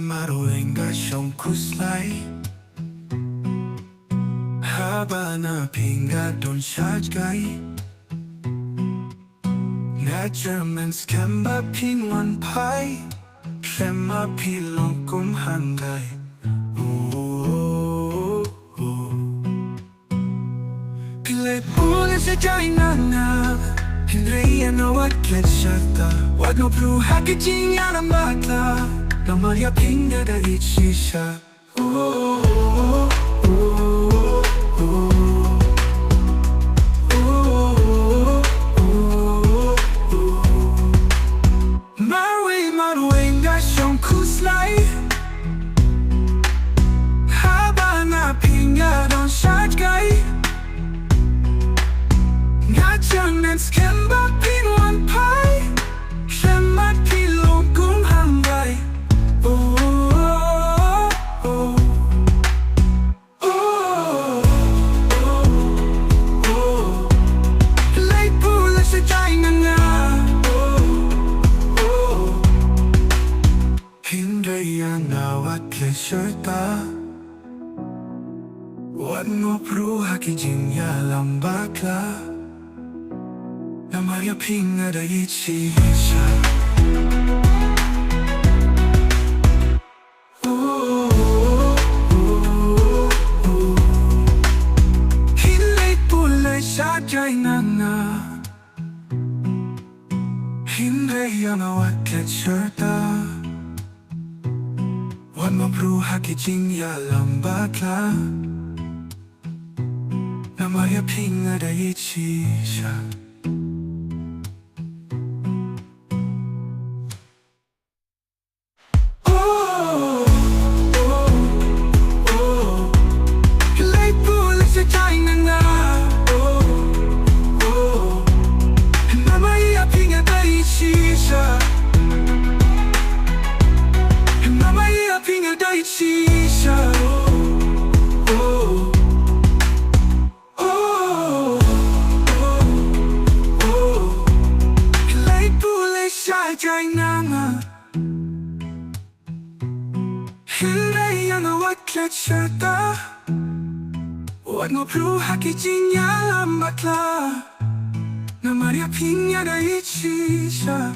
Maruay gasyong kuslay Haba na pinga don shajgay Naturemens kemba pinwan pai Klema pilong kumhangay Pilay pule sa jainana Hinreya na waklet shata Wad no pru hakijing yana matla Namaria pinga da ichisha Maruay gasyong kuslay Haba na pinga don shajgay Naturemens kemba pinwan pai Klema pilong kumhangay Leit pule sa jngai Hindi yan awat lesyerta Wad mo pru hakijing yalang bakla Namaria pinga da ichisha Jainana Hindi yan awat lesyerta Wad mo pru hakijing yalang bakla Namaria pinga da ichisha Leit pule sa jainana Namaria pinga da ichisha Namaria pinga da ichisha Leit pule sa jainana Hindi yan awat lesyerta Wad mo pru hakijing yalang bakla Namaria pinga da ichisha